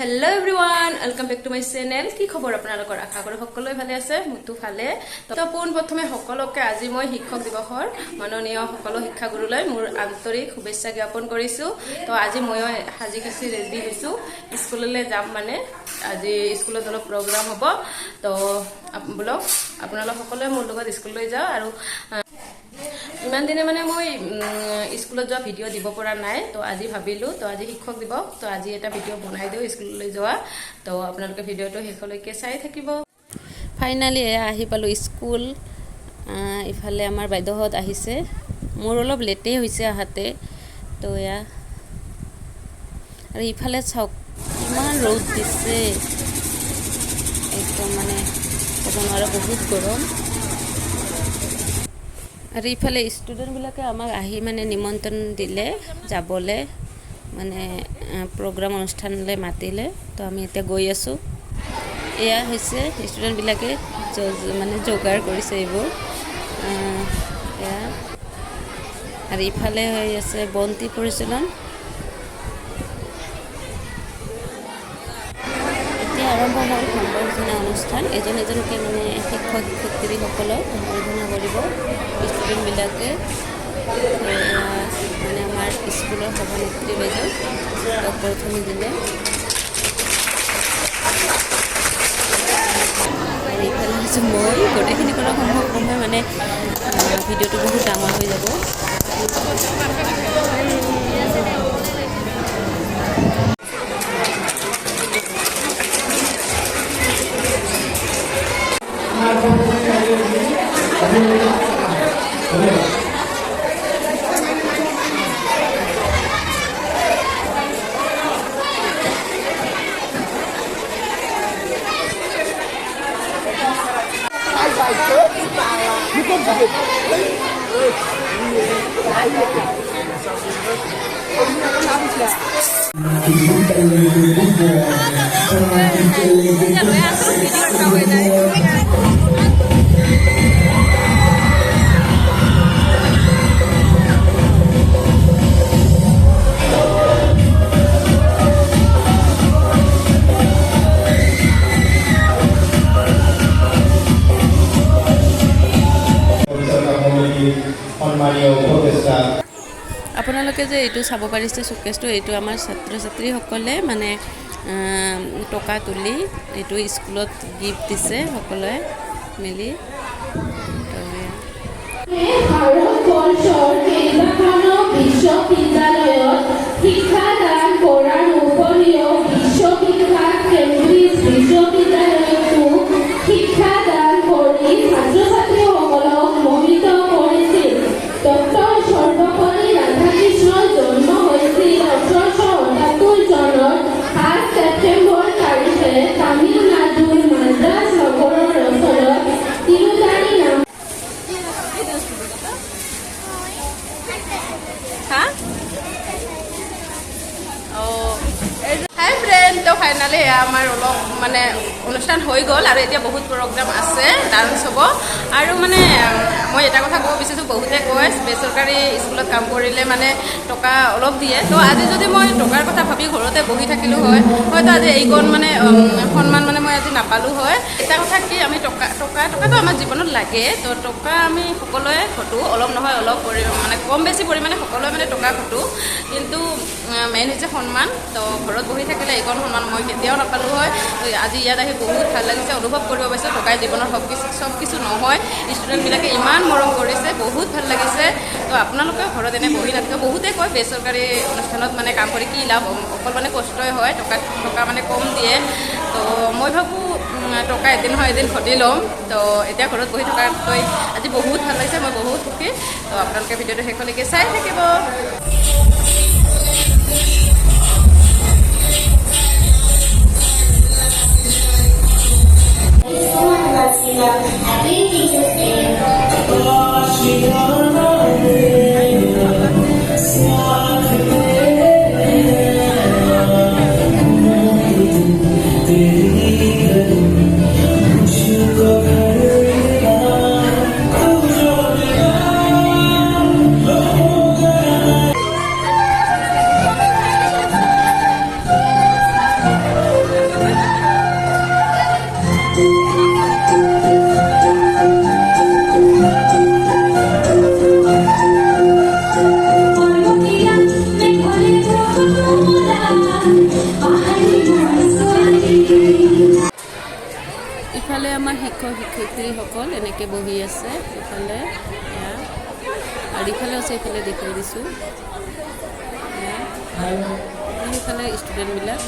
Hello everyone welcome back to my channel की खबर আপোনালোকৰ আশা কৰো সকলোৱে ভালে আছে মুতু ভালে তো পোন প্ৰথমে সকলোকে আজি মই শিক্ষক দিৱসৰ মাননীয় সকলো শিক্ষাগুৰুলৈ মোৰ আন্তৰিক শুভেচ্ছা জ্ঞাপন কৰিছো তো আজি মই হাজি খাসি ৰেডি হৈছো স্কুললৈ যাম মানে আজি স্কুলত অলপ প্ৰগ্ৰাম হ'ব তো ব্লগ আপোনালোক সকলোৱে মোৰ লগত স্কুললৈ যাও আৰু ইমান দিনে মানে মই স্কুলত যোৱা ভিডিঅ' দিব পৰা নাই তো আজি ভাবিলো তো আজি শিক্ষক দিৱস তো আজি এটা ভিডিঅ' বনাই দিও স্কুললৈ যোৱা তো আপোনালোকে ভিডিঅ'টো শেষলৈকে চাই থাকিব ফাইনালি আহি পালো স্কুল ইফালে আমাৰ বাইদেউহত আহিছে মোৰ অলপ লেটে হৈছে আহাতে তো ইয়া আৰু ইফালে চাওক ইমান ৰ'দ দিছে একদম মানে আপোনাৰ বহুত গৰম আৰু ইফালে ষ্টুডেণ্টবিলাকে আমাক আহি মানে নিমন্ত্ৰণ দিলে যাবলৈ মানে প্ৰগ্ৰাম অনুষ্ঠানলৈ মাতিলে তো আমি এতিয়া গৈ আছোঁ এয়া হৈছে ষ্টুডেণ্টবিলাকে মানে যোগাৰ কৰিছে এইবোৰ এয়া আৰু ইফালে হৈ আছে বন্তি পৰিচালন এতিয়া আৰম্ভ হ'ল সম্বৰ্ধনা অনুষ্ঠান এজন এজনকৈ মানে শিক্ষক শিক্ষয়িত্ৰীসকলক সম্বৰ্ধনা কৰিব ষ্টুডেণ্টবিলাকে মানে আমাৰ স্কুলৰ সভানেত্ৰী বাইদেউ প্ৰথমে দিলে আৰু এইফালে হৈছে মই গোটেইখিনি কৰা সম্ভৱ নহয় মানে ভিডিঅ'টো বহুত ডাঙৰ হৈ যাব আপোনালোকে যে এইটো চাব পাৰিছে শ্বকেছটো এইটো আমাৰ ছাত্ৰ ছাত্ৰীসকলে মানে টকা তুলি এইটো স্কুলত গিফ্ট দিছে সকলোৱে মিলি ফাইনালি আমাৰ অলপ মানে অনুষ্ঠান হৈ গ'ল আৰু এতিয়া বহুত প্ৰগ্ৰাম আছে ডান্স হ'ব আৰু মানে মই এটা কথা ক'ব বিচাৰিছোঁ বহুতে কয় বেচৰকাৰী স্কুলত কাম কৰিলে মানে টকা অলপ দিয়ে তো আজি যদি মই টকাৰ কথা ভাবি ঘৰতে বহি থাকিলোঁ হয় হয়তো আজি এইকণ মানে সন্মান মানে মই আজি নাপালোঁ হয় এটা কথা কি আমি টকাটো আমাৰ জীৱনত লাগে তো টকা আমি সকলোৱে ঘটো অলপ নহয় অলপ মানে কম বেছি পৰিমাণে সকলোৱে মানে টকা ঘটো কিন্তু মেইন হৈছে সন্মান তো ঘৰত বহি থাকিলে এইকণ সন্মান মই কেতিয়াও নাপালোঁ হয় আজি ইয়াত আহি বহুত ভাল লাগিছে অনুভৱ কৰিব পাৰিছোঁ টকাই জীৱনৰ চব কিছু নহয় ষ্টুডেণ্টবিলাকে ইমান মৰম কৰিছে বহুত ভাল লাগিছে তো আপোনালোকে ঘৰত এনে বহি নাথাকে বহুতে কয় বেচৰকাৰী অনুষ্ঠানত মানে কাম কৰি কি লাভ অকল মানে কষ্টই হয় টকা মানে কম দিয়ে তো মই ভাবোঁ টকা এদিন নহয় এদিন ঘটি ল'ম তো এতিয়া ঘৰত বহি থকাতকৈ আজি বহুত ভাল লাগিছে মই বহুত সুখী তো আপোনালোকে ভিডিঅ'টো শেষলৈকে চাই থাকিব Happy Teacher's Day. ইফালে আমাৰ শিক্ষক শিক্ষয়িত্ৰীসকল এনেকৈ বহি আছে ইফালে এয়া আৰু ইফালে আছে ইফালে দেখাই দিছোঁ ইফালে ষ্টুডেণ্টবিলাক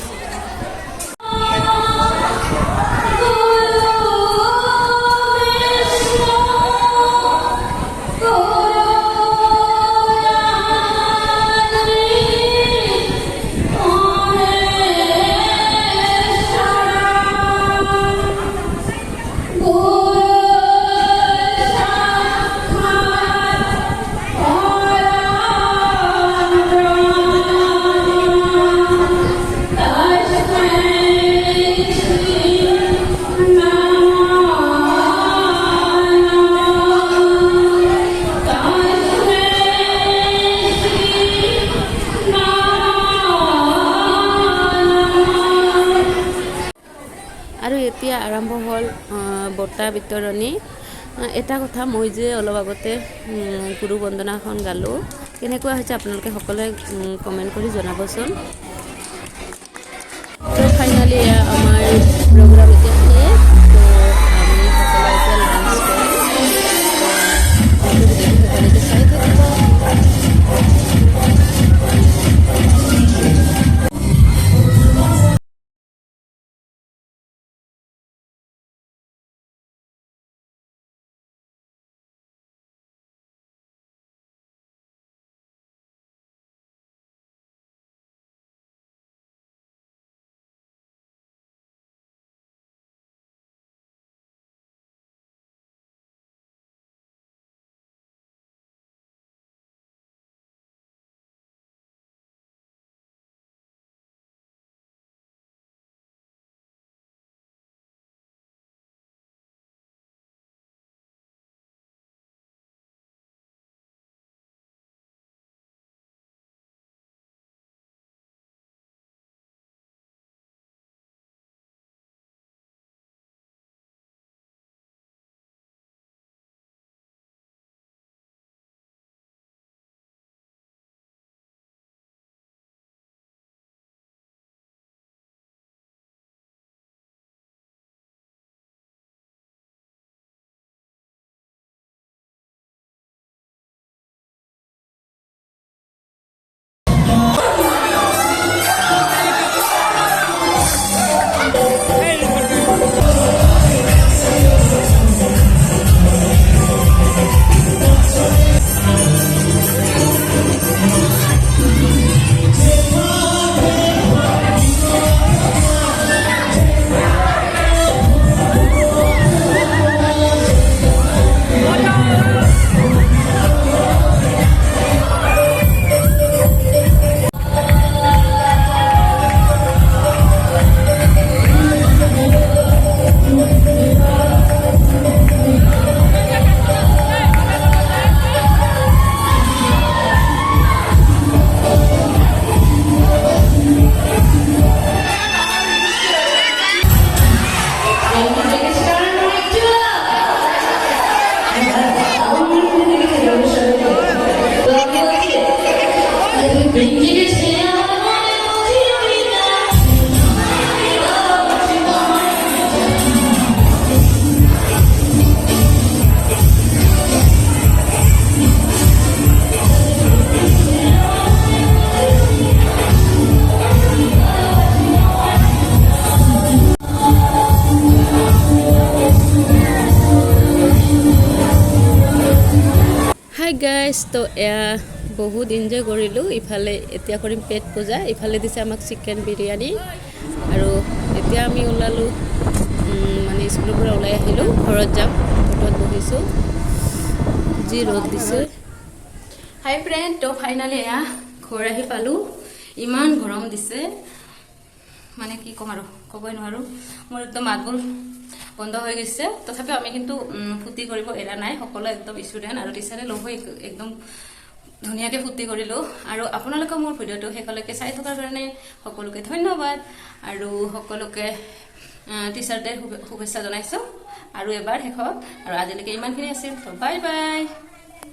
আৰু এতিয়া আৰম্ভ হ'ল বঁটা বিতৰণি এটা কথা মই যে অলপ আগতে গুৰু বন্দনাখন গালোঁ কেনেকুৱা হৈছে আপোনালোকে সকলোৱে কমেণ্ট কৰি জনাবচোন তো ফাইনালি আমাৰ প্ৰগ্ৰাম এতিয়া শেষ তো আমি সকলোৱে এতিয়া লাঞ্চ কৰিম সকলোকে চাই থাকিব হাই গাইজ তো এয়া বহুত এনজয় কৰিলোঁ ইফালে এতিয়া কৰিম পেট পূজা ইফালে দিছে আমাক চিকেন বিৰিয়ানী আৰু এতিয়া আমি ওলালোঁ মানে স্কুলৰ পৰা ওলাই আহিলোঁ ঘৰত যাম ঘৰত বহিছোঁ যি ৰ'দ দিছে হাই ফ্ৰেণ্ড তো ফাইনালি এয়া ঘৰ আহি পালোঁ ইমান গৰম দিছে মানে কি ক'ম আৰু ক'বই নোৱাৰোঁ মোৰ একদম মাতবোৰ বন্ধ হৈ গৈছে তথাপিও আমি কিন্তু ফুটি কৰিব এৰা নাই সকলো একদম ষ্টুডেণ্ট আৰু টিচাৰে লগ হৈ একদম ধুনীয়াকৈ ফুটি কৰিলোঁ আৰু আপোনালোকে মোৰ ভিডিঅ'টো শেষলৈকে চাই থকাৰ কাৰণে সকলোকে ধন্যবাদ আৰু সকলোকে টিচাৰ ডে শুভেচ্ছা জনাইছোঁ আৰু এবাৰ শেষত আৰু আজিলৈকে ইমানখিনি আছিল বাই বাই